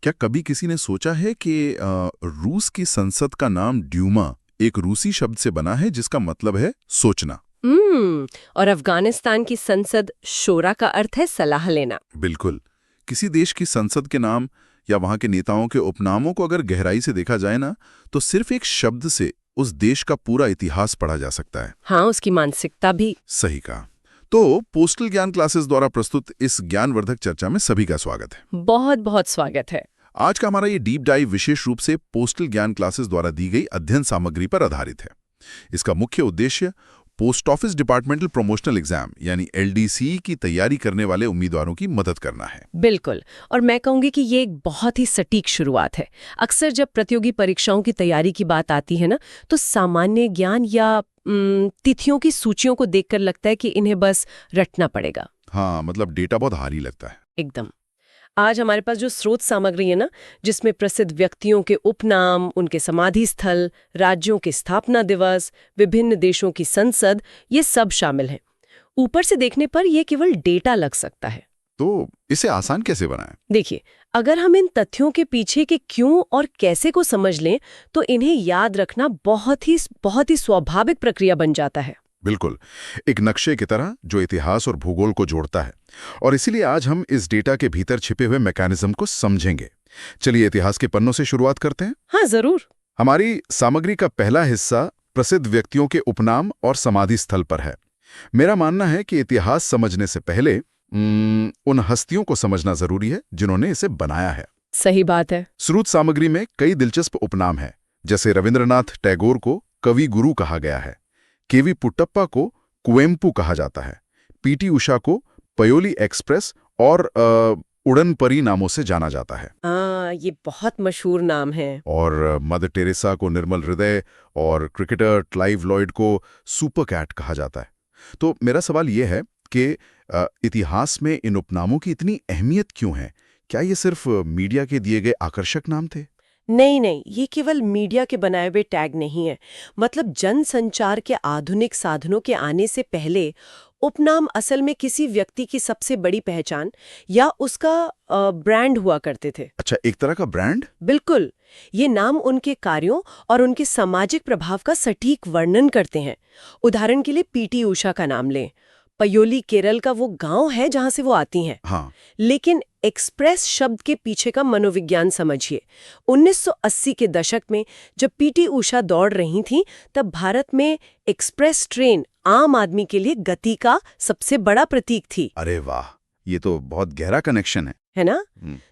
क्या कभी किसी ने सोचा है कि रूस की संसद का नाम ड्यूमा एक रूसी शब्द से बना है जिसका मतलब है सोचना? और अफगानिस्तान की संसद शोरा का अर्थ है सलाह लेना। बिल्कुल। किसी देश की संसद के नाम या वहां के नेताओं के उपनामों को अगर गहराई से देखा जाए ना, तो सिर्फ एक शब्द से उस देश का पूरा इतिहास पढ़ा जा सकता है। हाँ, उसकी मानसिकता भी। सही कहा। तो पोस्टल ज्ञान क्लासेस द्वारा प्रस्तुत इस ज्ञानवर्धक चर्चा में सभी का स्वागत है। बहुत बहुत स्वागत है। आज का हमारा ये डीप डाइव विशेष रूप से पोस्टल ज्ञान क्लासेस द्वारा दी गई अध्ययन सामग्री पर आधारित है। इसका मुख्य उद्देश्य post office departmental promotional exam यानी एलडीसी की तैयारी करने वाले उम्मीदवारों की मदद करना है। बिल्कुल। और मैं कहूंगी कि ये एक बहुत ही सटीक शुरुआत है। अक्सर जब प्रतियोगी परीक्षाओं की तैयारी की बात आती है ना, तो सामान्य ज्ञान या तिथियों की सूचियों को देखकर लगता है कि इन्हें बस रटना पड़ेगा। हाँ, मतलब डेटा बहुत भारी लगता है। एकदम। आज हमारे पास जो स्रोत सामग्री है ना, जिसमें प्रसिद्ध व्यक्तियों के उपनाम, उनके समाधि स्थल, राज्यों के स्थापना दिवस, विभिन्न देशों की संसद, ये सब शामिल हैं। ऊपर से देखने पर यह केवल डेटा लग सकता है। तो इसे आसान कैसे बनाएं? देखिए, अगर हम इन तथ्यों के पीछे के क्यों और कैसे को समझ लें, तो इन्हें याद रखना बहुत ही स्वाभाविक प्रक्रिया बन जाता है। बिल्कुल, एक नक्शे की तरह जो इतिहास और भूगोल को जोड़ता है। और इसीलिए आज हम इस डेटा के भीतर छिपे हुए मैकेनिज्म को समझेंगे। चलिए इतिहास के पन्नों से शुरुआत करते हैं। हाँ, जरूर। हमारी सामग्री का पहला हिस्सा प्रसिद्ध व्यक्तियों के उपनाम और समाधि स्थल पर है। मेरा मानना है कि इतिहास समझने से पहले उन हस्तियों को समझना जरूरी है जिन्होंने इसे बनाया है। सही बात है। स्रोत सामग्री में कई दिलचस्प उपनाम हैं, जैसे रविंद्रनाथ टैगोर को कवि गुरु कहा गया है, केवी पुट्टप्पा को कुवेम्पु कहा जाता है, पीटी उषा को पयोली एक्सप्रेस और उड़न परी नामों से जाना जाता है। ये बहुत मशहूर नाम है। और मदर टेरेसा को निर्मल हृदय और क्रिकेटर क्लाइव लॉयड को सुपर कैट कहा जाता है। तो मेरा सवाल यह है कि इतिहास में इन उपनामों की इतनी अहमियत क्यों है? क्या ये सिर्फ मीडिया के दिए गए आकर्षक नाम थे? नहीं, ये केवल मीडिया के बनाए हुए टैग नहीं है। मतलब जनसंचार के आधुनिक साधनों के आने से पहले उपनाम असल में किसी व्यक्ति की सबसे बड़ी पहचान या उसका ब्रांड हुआ करते थे। अच्छा, एक तरह का ब्रांड? बिल्कुल। ये नाम उनके कार्यों और उनके सामाजिक प्रभाव का सटीक वर्णन करते हैं। उदाहरण के लिए पीटी उषा का नाम लें। पयोली केरल का वो गांव है जहां से वो आती हैं। हाँ। लेकिन एक्सप्रेस शब्द के पीछे का मनोविज्ञान समझिए। 1980 के दशक में जब पीटी उषा दौड़ रही थी, तब भारत में एक्सप्रेस ट्रेन आम आदमी के लिए गति का सबसे बड़ा प्रतीक थी। अरे वाह, ये तो बहुत गहरा कनेक्शन है ना?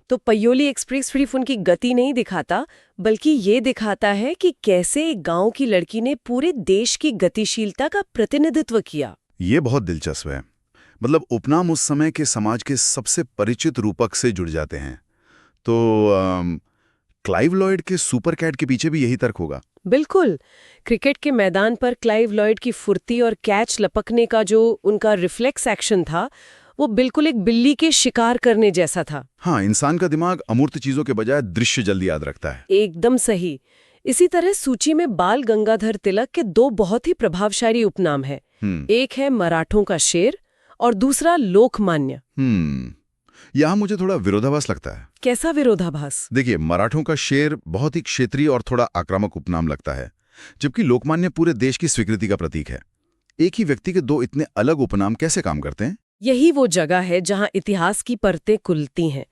तो पयोली एक्सप्रेस सिर्फ उनकी गति नहीं दिखाता, बल्कि ये दिखाता है कि कैसे एक गांव की लड़की ने पूरे देश की गतिशीलता का प्रतिनिधित्व किया। ये बहुत दिलचस्प है। मतलब उपनाम उस समय के समाज के सबसे परिचित रूपक से जुड़ जाते हैं। तो क्लाइव लॉयड के सुपर कैट के पीछे भी यही तर्क होगा? बिल्कुल। क्रिकेट के मैदान पर क्लाइव लॉयड की फुर्ती और कैच लपकने का जो उनका रिफ्लेक्स एक्शन था, वो बिल्कुल एक बिल्ली के शिकार करने जैसा था। हाँ, इंसान का दिमाग अमूर्त चीजों के बजाय दृश्य जल्दी याद रखता है। एकदम सही। इसी तरह सूची में बाल गंगाधर तिलक के दो बहुत ही प्रभावशाली उपनाम हैं। एक है मराठों का शेर और दूसरा लोकमान्य। यहाँ मुझे थोड़ा विरोधाभास लगता है। कैसा विरोधाभास? देखिए, मराठों का शेर बहुत ही क्षेत्रीय और थोड़ा आक्रामक उपनाम लगता है, जबकि लोकमान्य पूरे देश की स्वीकृति का प्रतीक है। एक ही व्यक्ति के दो इतने अलग उपनाम कैसे काम करते हैं? यही वो जगह है जहां इतिहास की परतें खुलती हैं।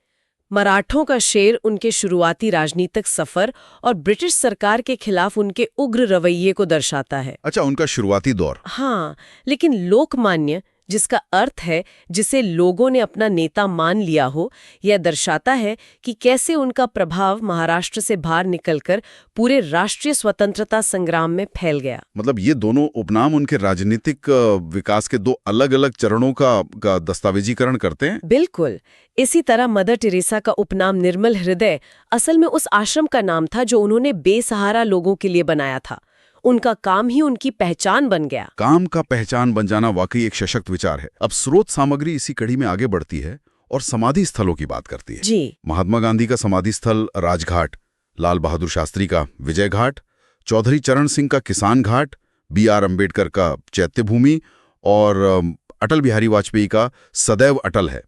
मराठों का शेर उनके शुरुआती राजनीतिक सफर और ब्रिटिश सरकार के खिलाफ उनके उग्र रवैये को दर्शाता है। अच्छा, उनका शुरुआती दौर। हाँ, लेकिन लोकमान्य, जिसका अर्थ है जिसे लोगों ने अपना नेता मान लिया हो, यह दर्शाता है कि कैसे उनका प्रभाव महाराष्ट्र से बाहर निकलकर पूरे राष्ट्रीय स्वतंत्रता संग्राम में फैल गया। मतलब ये दोनों उपनाम उनके राजनीतिक विकास के दो अलग-अलग चरणों का दस्तावेजीकरण करते हैं। बिल्कुल। इसी तरह मदर टेरेसा का उपनाम निर्मल हृदय असल में उस आश्रम का नाम था जो उन्होंने बेसहारा लोगों के लिए बनाया था। उनका काम ही उनकी पहचान बन गया। काम का पहचान बन जाना वाकई एक सशक्त विचार है। अब स्रोत सामग्री इसी कड़ी में आगे बढ़ती है और समाधि स्थलों की बात करती है। जी। महात्मा गांधी का समाधि स्थल राजघाट, लाल बहादुर शास्त्री का विजय घाट, चौधरी चरण सिंह का किसान घाट, BR अम्बेडकर का चैत्य भूमि और अटल बिहारी वाजपेयी का सदैव अटल है।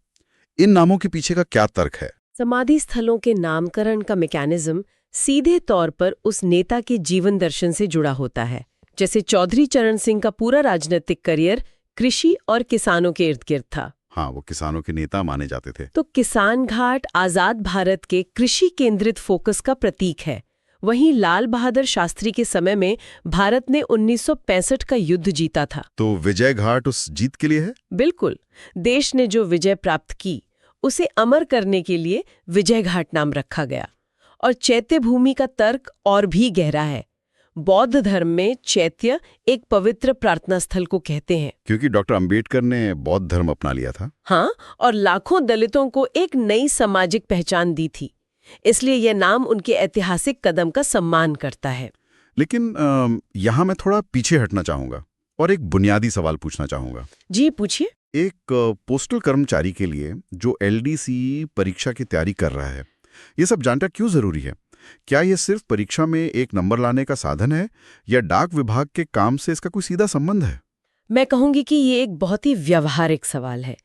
इन नामों के पीछे का क्या तर्क है? समाधि स्थलों के नामकरण का मैकेनिज्म सीधे तौर पर उस नेता के जीवन दर्शन से जुड़ा होता है। जैसे चौधरी चरण सिंह का पूरा राजनीतिक करियर कृषि और किसानों के इर्द गिर्द था। हाँ, वो किसानों के नेता माने जाते थे। तो किसान घाट आजाद भारत के कृषि केंद्रित फोकस का प्रतीक है। वहीं लाल बहादुर शास्त्री के समय में भारत ने 1965 का युद्ध जीता था। तो विजय घाट उस जीत के लिए है? बिल्कुल। देश ने जो विजय प्राप्त की उसे अमर करने के लिए विजय घाट नाम रखा गया। और चैत्य भूमि का तर्क और भी गहरा है। बौद्ध धर्म में चैत्य एक पवित्र प्रार्थना स्थल को कहते हैं, क्योंकि डॉक्टर अंबेडकर ने बौद्ध धर्म अपना लिया था। हाँ, और लाखों दलितों को एक नई सामाजिक पहचान दी थी। इसलिए यह नाम उनके ऐतिहासिक कदम का सम्मान करता है। लेकिन यहाँ मैं थोड़ा पीछे हटना चाहूंगा और एक बुनियादी सवाल पूछना चाहूंगा। जी पूछिए। एक पोस्टल कर्मचारी के लिए जो एलडीसी परीक्षा की तैयारी कर रहा है, ये सब जानना क्यों जरूरी है? क्या ये सिर्फ परीक्षा में एक नंबर लाने का साधन है या डाक विभाग के काम से इसका कोई सीधा संबंध है? मैं कहूंगी कि ये एक बहुत ही व्यवहारिक सवाल है।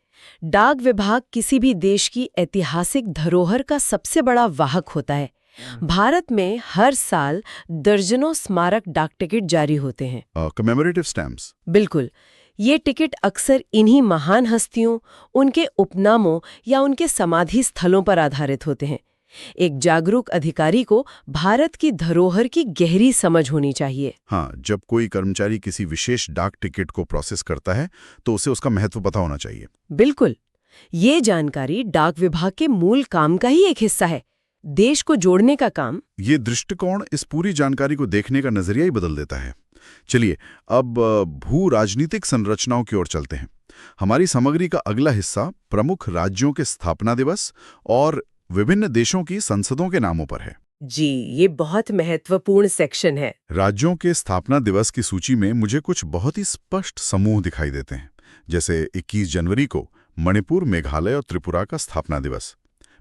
डाक विभाग किसी भी देश की ऐतिहासिक धरोहर का सबसे बड़ा वाहक होता है। भारत में हर साल दर्जनों स्मारक डाक टिकट जारी होते हैं। Commemorative stamps. बिल्कुल। ये टिकट अक्सर इन्हीं महान हस्तियों, उनके उपनामों या उनके समाधि स्थलों पर आधारित होते हैं। एक जागरूक अधिकारी को भारत की धरोहर की गहरी समझ होनी चाहिए। हाँ, जब कोई कर्मचारी किसी विशेष डाक टिकट को प्रोसेस करता है तो उसे उसका महत्व पता होना चाहिए। बिल्कुल। ये जानकारी डाक विभाग के मूल काम का ही एक हिस्सा है, देश को जोड़ने का काम। ये दृष्टिकोण इस पूरी जानकारी को देखने का नजरिया ही बदल देता है। चलिए अब भू राजनीतिक संरचनाओं की ओर चलते हैं। हमारी सामग्री का अगला हिस्सा प्रमुख राज्यों के स्थापना दिवस और विभिन्न देशों की संसदों के नामों पर है। जी, ये बहुत महत्वपूर्ण सेक्शन है। राज्यों के स्थापना दिवस की सूची में मुझे कुछ बहुत ही स्पष्ट समूह दिखाई देते हैं, जैसे 21 जनवरी को मणिपुर, मेघालय और त्रिपुरा का स्थापना दिवस,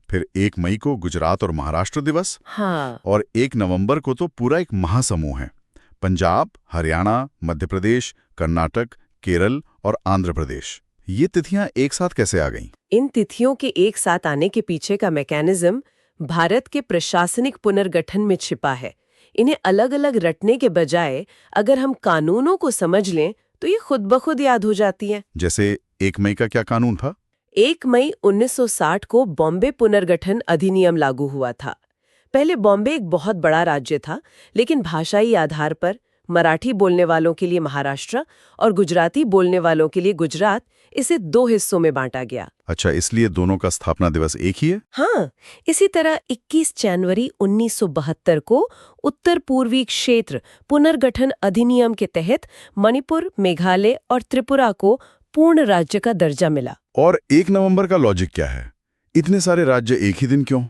फिर 1 मई को गुजरात और महाराष्ट्र दिवस, हाँ, और 1 नवंबर को तो पूरा एक महासमूह है, पंजाब, हरियाणा, मध्य प्रदेश, कर्नाटक, केरल और आंध्र प्रदेश। ये तिथियां एक साथ कैसे आ गईं? इन तिथियों के एक साथ आने के पीछे का मैकेनिज्म भारत के प्रशासनिक पुनर्गठन में छिपा है। इन्हें अलग अलग रटने के बजाय अगर हम कानूनों को समझ लें तो ये खुद ब खुद याद हो जाती हैं। जैसे 1 मई का क्या कानून था? 1 मई 1960 को बॉम्बे पुनर्गठन अधिनियम लागू हुआ था। पहले बॉम्बे एक बहुत बड़ा राज्य था, लेकिन भाषाई आधार पर मराठी बोलने वालों के लिए महाराष्ट्र और गुजराती बोलने वालों के लिए गुजरात, इसे 2 हिस्सों में बांटा गया। अच्छा, इसलिए दोनों का स्थापना दिवस एक ही है? हाँ, इसी तरह 21 जनवरी 1972 को उत्तर पूर्वी क्षेत्र पुनर्गठन अधिनियम के तहत मणिपुर, मेघालय और त्रिपुरा को पूर्ण राज्य का दर्जा मिला। और 1 नवंबर का लॉजिक क्या है? इतने सारे राज्य एक ही दिन क्यों?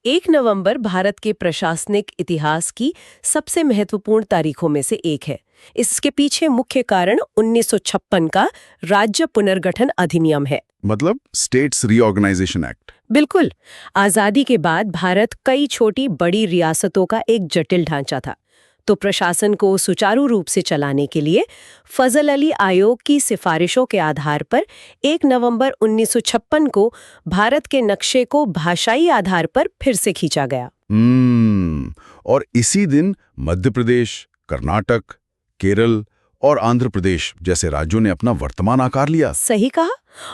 1 नवंबर भारत के प्रशासनिक इतिहास की सबसे महत्वपूर्ण तारीखों में से एक है। इसके पीछे मुख्य कारण 1956 का राज्य पुनर्गठन अधिनियम है। मतलब स्टेट्स रीऑर्गेनाइजेशन एक्ट। बिल्कुल। आजादी के बाद भारत कई छोटी बड़ी रियासतों का एक जटिल ढांचा था, तो प्रशासन को सुचारू रूप से चलाने के लिए फजल अली आयोग की सिफारिशों के आधार पर 1 नवंबर 1956 को भारत के नक्शे को भाषाई आधार पर फिर से खींचा गया। और इसी दिन मध्य प्रदेश, कर्नाटक, केरल और आंध्र प्रदेश जैसे राज्यों ने अपना वर्तमान आकार लिया। सही कहा।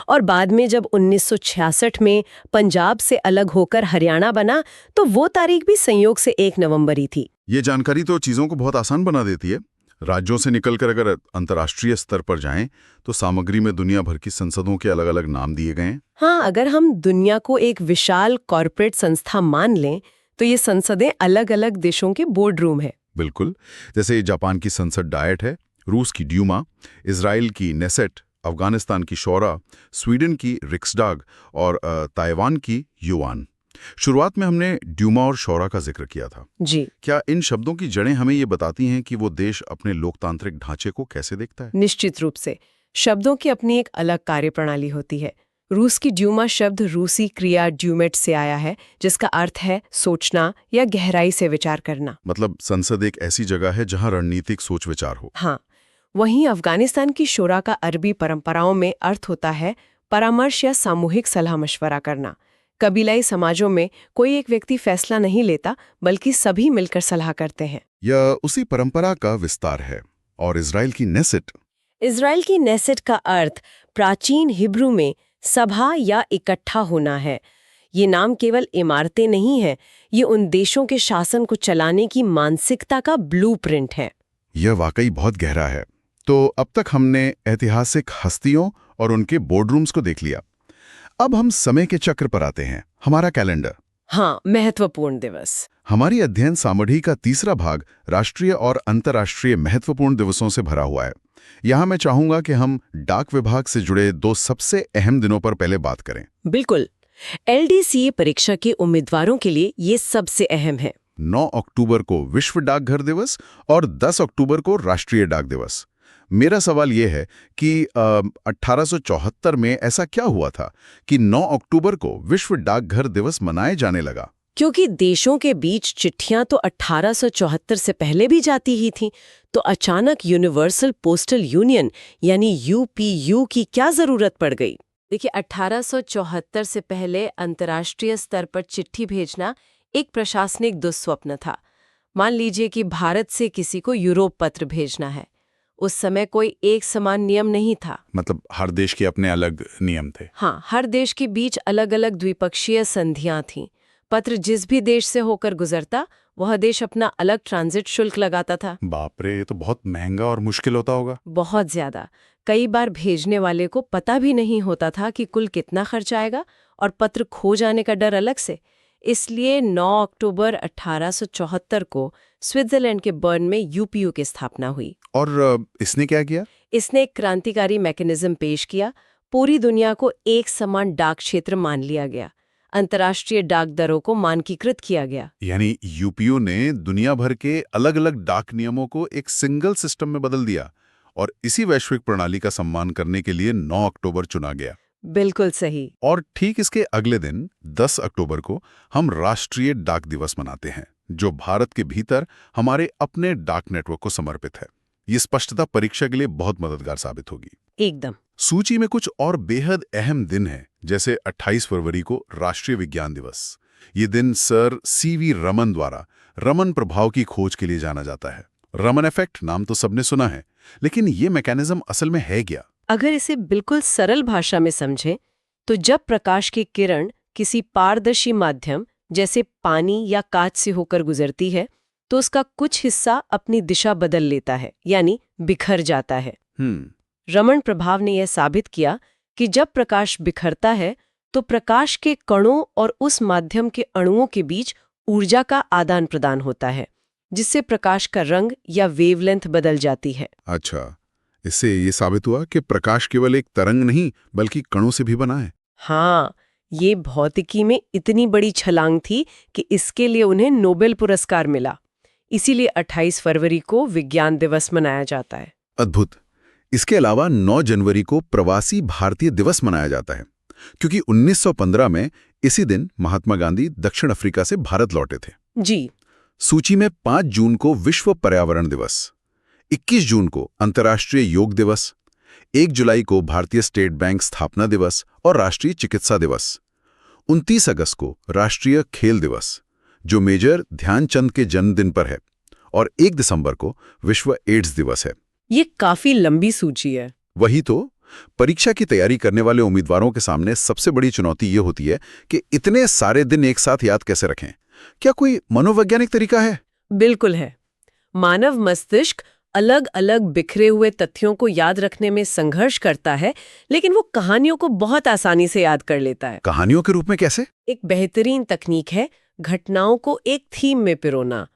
और बाद में जब 1966 में पंजाब से अलग होकर हरियाणा बना, तो वो तारीख भी संयोग से 1 नवंबर ही थी। ये जानकारी तो चीजों को बहुत आसान बना देती है। राज्यों से निकलकर अगर अंतर्राष्ट्रीय स्तर पर जाएं, तो सामग्री में दुनिया भर की संसदों के अलग अलग नाम दिए गए हैं। हाँ, अगर हम दुनिया को एक विशाल कॉर्पोरेट संस्था मान लें, तो ये संसदें अलग अलग देशों के बोर्ड रूम है। बिल्कुल। जैसे जापान की संसद डायट है, रूस की ड्यूमा, इजराइल की नेसेट, अफगानिस्तान की शोरा, स्वीडन की रिक्सडाग और ताइवान की युआन। शुरुआत में हमने ड्यूमा और शोरा का जिक्र किया था। जी। क्या इन शब्दों की जड़ें हमें ये बताती हैं कि वो देश अपने लोकतांत्रिक ढांचे को कैसे देखता है? निश्चित रूप से। शब्दों की अपनी एक अलग कार्यप्रणाली होती है। रूस की ड्यूमा शब्द रूसी क्रिया ड्यूमेट से आया है, जिसका अर्थ है सोचना या गहराई से विचार करना। मतलब संसद एक ऐसी जगह है जहां रणनीतिक सोच विचार हो। हाँ। वहीं अफगानिस्तान की शोरा का अरबी परंपराओं में अर्थ होता है परामर्श या सामूहिक सलाह मशवरा करना। कबीलाई समाजों में कोई एक व्यक्ति फैसला नहीं लेता, बल्कि सभी मिलकर सलाह करते हैं। यह उसी परंपरा का विस्तार है। और इजराइल की नेसेट, इजराइल की नेसेट का अर्थ प्राचीन हिब्रू में सभा या इकट्ठा होना है। ये नाम केवल इमारतें नहीं है, ये उन देशों के शासन को चलाने की मानसिकता का ब्लूप्रिंट है। यह वाकई बहुत गहरा है। तो अब तक हमने ऐतिहासिक हस्तियों और उनके बोर्डरूम्स को देख लिया। अब हम समय के चक्र पर आते हैं, हमारा कैलेंडर। हाँ, महत्वपूर्ण दिवस। हमारी अध्ययन सामग्री का तीसरा भाग राष्ट्रीय और अंतर्राष्ट्रीय महत्वपूर्ण दिवसों से भरा हुआ है। यहाँ मैं चाहूंगा कि हम डाक विभाग से जुड़े 2 सबसे अहम दिनों पर पहले बात करें। बिल्कुल। LDCA परीक्षा के उम्मीदवारों के लिए ये सबसे अहम है। 9 अक्टूबर को विश्व डाकघर दिवस और 10 अक्टूबर को राष्ट्रीय डाक दिवस। मेरा सवाल यह है कि 1874 में ऐसा क्या हुआ था कि 9 अक्टूबर को विश्व डाकघर दिवस मनाए जाने लगा? क्योंकि देशों के बीच चिट्ठियां तो 1874 से पहले भी जाती ही थीं, तो अचानक यूनिवर्सल पोस्टल यूनियन यानी UPU की क्या जरूरत पड़ गई? देखिए, 1874 से पहले अंतर्राष्ट्रीय स्तर पर चिट्ठी भेजना एक प्रशासनिक दुस्वप्न था। मान लीजिए कि भारत से किसी को यूरोप पत्र भेजना है। उस समय कोई एक समान नियम नहीं था। मतलब हर देश के अपने अलग नियम थे। हाँ, हर देश के बीच अलग अलग द्विपक्षीय संधियां थीं। पत्र जिस भी देश से होकर गुजरता, वह देश अपना अलग ट्रांजिट शुल्क लगाता था। बाप रे, ये तो बहुत महंगा और मुश्किल होता होगा। बहुत ज्यादा। कई बार भेजने वाले को पता भी नहीं होता था कि कुल कितना खर्च आएगा, और पत्र खो जाने का डर अलग से। इसलिए 9 अक्टूबर 1874 को स्विट्जरलैंड के बर्न में UPU की स्थापना हुई। और इसने क्या किया? इसने एक क्रांतिकारी मैकेनिज्म पेश किया। पूरी दुनिया को एक समान डाक क्षेत्र मान लिया गया। अंतर्राष्ट्रीय डाक दरों को मानकीकृत किया गया। यानी UPU ने दुनिया भर के अलग अलग डाक नियमों को एक सिंगल सिस्टम में बदल दिया, और इसी वैश्विक प्रणाली का सम्मान करने के लिए 9 अक्टूबर चुना गया। बिल्कुल सही। और ठीक इसके अगले दिन 10 अक्टूबर को हम राष्ट्रीय डाक दिवस मनाते हैं, जो भारत के भीतर हमारे अपने डाक नेटवर्क को समर्पित है। ये स्पष्टता परीक्षा के लिए बहुत मददगार साबित होगी। एकदम। सूची में कुछ और बेहद अहम दिन हैं, जैसे 28 फरवरी को राष्ट्रीय विज्ञान दिवस। ये दिन सर CV रमन द्वारा रमन प्रभाव की खोज के लिए जाना जाता है। रमन इफेक्ट नाम तो सबने सुना है, लेकिन ये मैकेनिज्म असल में है क्या? अगर इसे बिल्कुल सरल भाषा में समझें, तो जब प्रकाश की किरण किसी पारदर्शी माध्यम जैसे पानी या कांच से होकर गुजरती है, तो उसका कुछ हिस्सा अपनी दिशा बदल लेता है, यानी बिखर जाता है। रमन प्रभाव ने यह साबित किया कि जब प्रकाश बिखरता है, तो प्रकाश के कणों और उस माध्यम के अणुओं के बीच ऊर्जा का आदान प्रदान होता है, जिससे प्रकाश का रंग या वेवलेंथ बदल जाती है। अच्छा, इससे ये साबित हुआ कि प्रकाश केवल एक तरंग नहीं, बल्कि कणों से भी बना है। हाँ, ये भौतिकी में इतनी बड़ी छलांग थी कि इसके लिए उन्हें नोबेल पुरस्कार मिला। इसीलिए 28 फरवरी को विज्ञान दिवस मनाया जाता है। अद्भुत। इसके अलावा 9 जनवरी को प्रवासी भारतीय दिवस मनाया जाता है, क्योंकि 1915 में इसी दिन महात्मा गांधी दक्षिण अफ्रीका से भारत लौटे थे। जी। सूची में 5 जून को विश्व पर्यावरण दिवस, 21 जून को अंतर्राष्ट्रीय योग दिवस, 1 जुलाई को भारतीय स्टेट बैंक स्थापना दिवस और राष्ट्रीय चिकित्सा दिवस, 29 अगस्त को राष्ट्रीय खेल दिवस, जो मेजर ध्यानचंद के जन्मदिन पर है, और 1 दिसंबर को विश्व एड्स दिवस है। ये काफी लंबी सूची है। वही तो, परीक्षा की तैयारी करने वाले उम्मीदवारों के सामने सबसे बड़ी चुनौती ये होती है कि इतने सारे दिन एक साथ याद कैसे रखें। क्या कोई मनोवैज्ञानिक तरीका है? बिल्कुल है। मानव मस्तिष्क अलग अलग बिखरे हुए तथ्यों को याद रखने में संघर्ष करता है, लेकिन वो कहानियों को बहुत आसानी से याद कर लेता है। कहानियों के रूप में कैसे? एक बेहतरीन तकनीक है घटनाओं को एक थीम में पिरोना।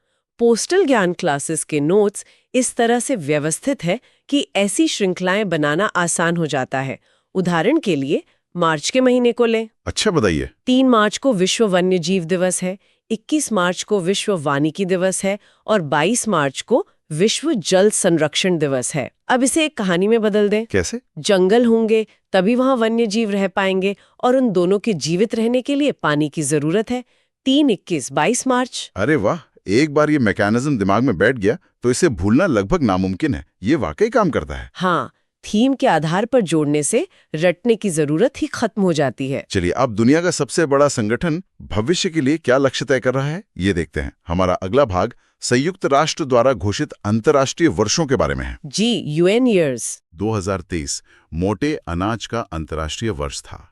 पोस्टल ज्ञान क्लासेस के नोट्स इस तरह से व्यवस्थित है कि ऐसी श्रृंखलाएं बनाना आसान हो जाता है। उदाहरण के लिए मार्च के महीने को लें। अच्छा, बताइए। 3 मार्च को विश्व वन्य जीव दिवस है, 21 मार्च को विश्व वानिकी दिवस है, और 22 मार्च को विश्व जल संरक्षण दिवस है। अब इसे एक कहानी में बदल दें। कैसे? जंगल होंगे तभी वहां वन्य जीव रह पाएंगे, और उन दोनों के जीवित रहने के लिए पानी की जरूरत है। 3, 21, 22 मार्च। अरे वाह, एक बार ये मैकेनिज्म दिमाग में बैठ गया तो इसे भूलना लगभग नामुमकिन है। ये वाकई काम करता है। हाँ, थीम के आधार पर जोड़ने से रटने की जरूरत ही खत्म हो जाती है। चलिए, अब दुनिया का सबसे बड़ा संगठन भविष्य के लिए क्या लक्ष्य तय कर रहा है, ये देखते हैं। हमारा अगला भाग संयुक्त राष्ट्र द्वारा घोषित अंतर्राष्ट्रीय वर्षों के बारे में है। जी, यूएन ईयर्स। 2023 मोटे अनाज का अंतर्राष्ट्रीय वर्ष था।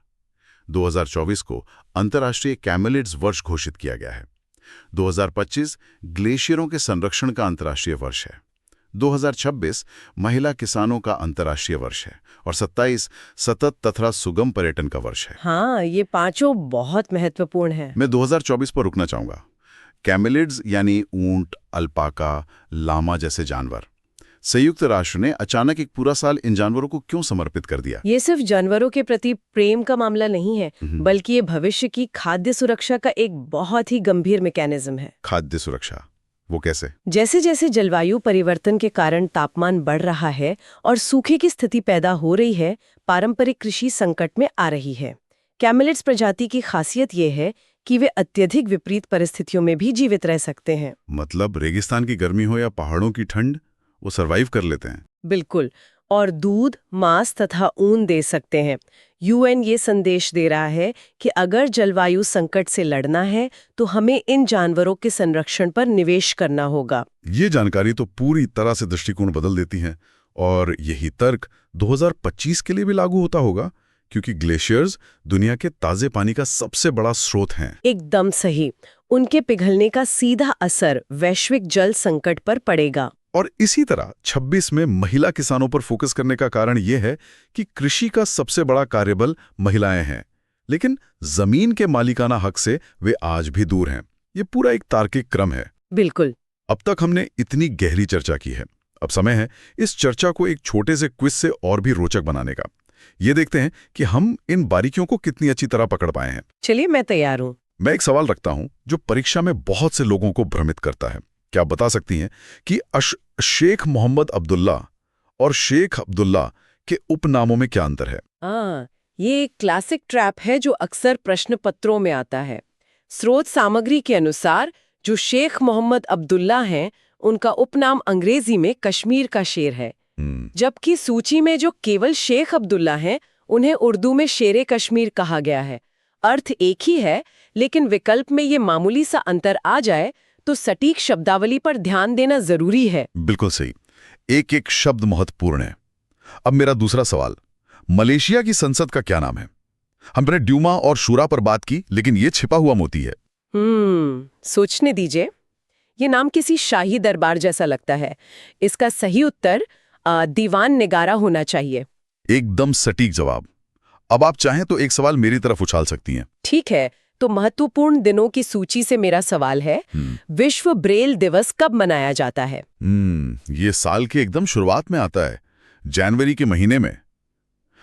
2024 को अंतर्राष्ट्रीय कैमेलिड्स वर्ष घोषित किया गया है। 2025 ग्लेशियरों के संरक्षण का अंतर्राष्ट्रीय वर्ष है। 2026 महिला किसानों का अंतर्राष्ट्रीय वर्ष है और 27 सतत तथा सुगम पर्यटन का वर्ष है। हाँ, ये पांचों बहुत महत्वपूर्ण हैं। मैं 2024 पर रुकना चाहूंगा। कैमेलिड्स यानी ऊंट, अल्पाका, लामा जैसे जानवर। संयुक्त राष्ट्र ने अचानक एक पूरा साल इन जानवरों को क्यों समर्पित कर दिया? ये सिर्फ जानवरों के प्रति प्रेम का मामला नहीं है, बल्कि ये भविष्य की खाद्य सुरक्षा का एक बहुत ही गंभीर मैकेनिज्म है। खाद्य सुरक्षा, वो कैसे? जैसे जैसे जलवायु परिवर्तन के कारण तापमान बढ़ रहा है और सूखे की स्थिति पैदा हो रही है, पारंपरिक कृषि संकट में आ रही है। कैमेलिड्स प्रजाति की खासियत ये है कि वे अत्यधिक विपरीत परिस्थितियों में भी जीवित रह सकते हैं। मतलब रेगिस्तान की गर्मी हो या पहाड़ों की ठंड, वो सरवाइव कर लेते हैं। बिल्कुल, और दूध, मांस तथा ऊन दे सकते हैं। यूएन ये संदेश दे रहा है कि अगर जलवायु संकट से लड़ना है तो हमें इन जानवरों के संरक्षण पर निवेश करना होगा। ये जानकारी तो पूरी तरह से दृष्टिकोण बदल देती है, और यही तर्क 2025 के लिए भी लागू होता होगा, क्योंकि ग्लेशियर्स दुनिया के ताजे पानी का सबसे बड़ा स्रोत हैं। एकदम सही। उनके पिघलने का सीधा असर वैश्विक जल संकट पर पड़ेगा। और इसी तरह 26 में महिला किसानों पर फोकस करने का कारण यह है कि कृषि का सबसे बड़ा कार्यबल महिलाएं हैं, लेकिन जमीन के मालिकाना हक से वे आज भी दूर हैं। ये पूरा एक तार्किक क्रम है। बिल्कुल। अब तक हमने इतनी गहरी चर्चा की है, अब समय है इस चर्चा को एक छोटे से क्विज से और भी रोचक बनाने का। ये देखते हैं कि हम इन बारीकियों को कितनी अच्छी तरह पकड़ पाए हैं। चलिए, मैं तैयार हूँ। मैं एक सवाल रखता हूं जो परीक्षा में बहुत से लोगों को भ्रमित करता है। क्या आप बता सकती हैं कि शेख मोहम्मद अब्दुल्ला और शेख अब्दुल्ला के उपनामों में क्या अंतर है? ये एक क्लासिक ट्रैप है जो अक्सर प्रश्न पत्रों में आता है। स्रोत सामग्री के अनुसार जो शेख मोहम्मद अब्दुल्ला हैं, उनका उपनाम अंग्रेजी में कश्मीर का शेर है, जबकि सूची में जो केवल शेख अब्दुल्ला हैं, उन्हें उर्दू में शेरे कश्मीर कहा गया है। अर्थ एक ही है, लेकिन विकल्प में ये मामूली सा अंतर आ जाए तो सटीक शब्दावली पर ध्यान देना जरूरी है। बिल्कुल सही, एक एक शब्द महत्वपूर्ण है। अब मेरा दूसरा सवाल, मलेशिया की संसद का क्या नाम है? हमने ड्यूमा और शूरा पर बात की, लेकिन ये छिपा हुआ मोती है। सोचने दीजिए। ये नाम किसी शाही दरबार जैसा लगता है। इसका सही उत्तर दीवान निगारा होना चाहिए। एकदम सटीक जवाब। अब आप चाहें तो एक सवाल मेरी तरफ उछाल सकती हैं। ठीक है, तो महत्वपूर्ण दिनों की सूची से मेरा सवाल है, विश्व ब्रेल दिवस कब मनाया जाता है? ये साल की एकदम शुरुआत में आता है, जनवरी के महीने में।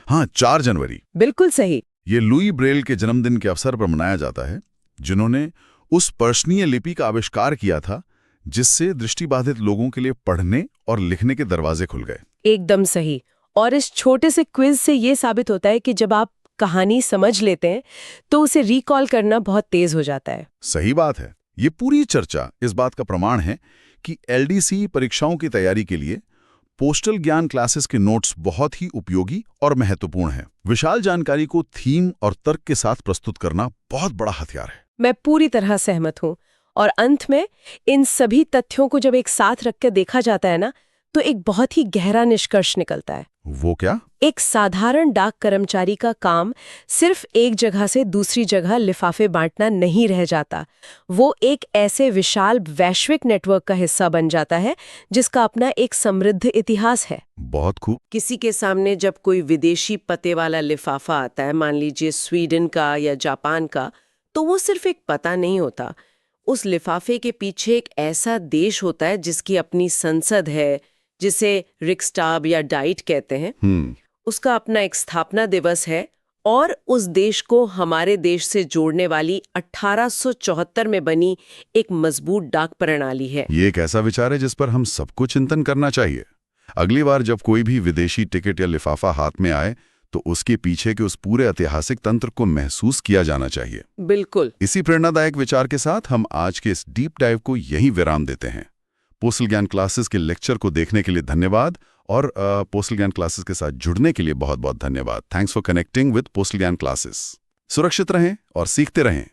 हाँ, 4 जनवरी। बिल्कुल सही। ये लुई ब्रेल के जन्मदिन के अवसर पर मनाया जाता है, जिन्होंने उस पर्सनीय लिपि का आविष्कार किया था जिससे दृष्टिबाधित लोगों के लिए पढ़ने और लिखने के दरवाजे खुल गए। एकदम सही। और इस छोटे से क्विज से ये साबित होता है कि जब आप कहानी समझ लेते हैं तो उसे रिकॉल करना बहुत तेज हो जाता है। सही बात है। ये पूरी चर्चा इस बात का प्रमाण है कि एलडीसी परीक्षाओं की तैयारी के लिए पोस्टल ज्ञान क्लासेस के नोट्स बहुत ही उपयोगी और महत्वपूर्ण हैं। विशाल जानकारी को थीम और तर्क के साथ प्रस्तुत करना बहुत बड़ा हथियार है। मैं पूरी तरह सहमत हूँ। और अंत में इन सभी तथ्यों को जब एक साथ रखकर देखा जाता है ना, तो एक बहुत ही गहरा निष्कर्ष निकलता है। वो क्या? एक साधारण डाक कर्मचारी का काम सिर्फ एक जगह से दूसरी जगह लिफाफे बांटना नहीं रह जाता। वो एक ऐसे विशाल वैश्विक नेटवर्क का हिस्सा बन जाता है जिसका अपना एक समृद्ध इतिहास है। बहुत खूब। किसी के सामने जब कोई विदेशी पते वाला लिफाफा आता है, मान लीजिए स्वीडन का या जापान का, तो वो सिर्फ एक पता नहीं होता। उस लिफाफे के पीछे एक ऐसा देश होता है जिसकी अपनी संसद है, जिसे रिक्सटाग या डाइट कहते हैं। उसका अपना एक स्थापना दिवस है और उस देश को हमारे देश से जोड़ने वाली 1874 में बनी एक मजबूत डाक प्रणाली है। ये एक ऐसा विचार है जिस पर हम सबको चिंतन करना चाहिए। अगली बार जब कोई भी विदेशी टिकट या लिफाफा हाथ में आए तो उसके पीछे के उस पूरे ऐतिहासिक तंत्र को महसूस किया जाना चाहिए। बिल्कुल। इसी प्रेरणादायक विचार के साथ हम आज के इस डीप डाइव को यहीं विराम देते हैं। पोस्टल ज्ञान क्लासेस के लेक्चर को देखने के लिए धन्यवाद और पोस्टल ज्ञान क्लासेस के साथ जुड़ने के लिए बहुत बहुत धन्यवाद। Thanks for connecting with postal ज्ञान क्लासेस। सुरक्षित रहें और सीखते रहें।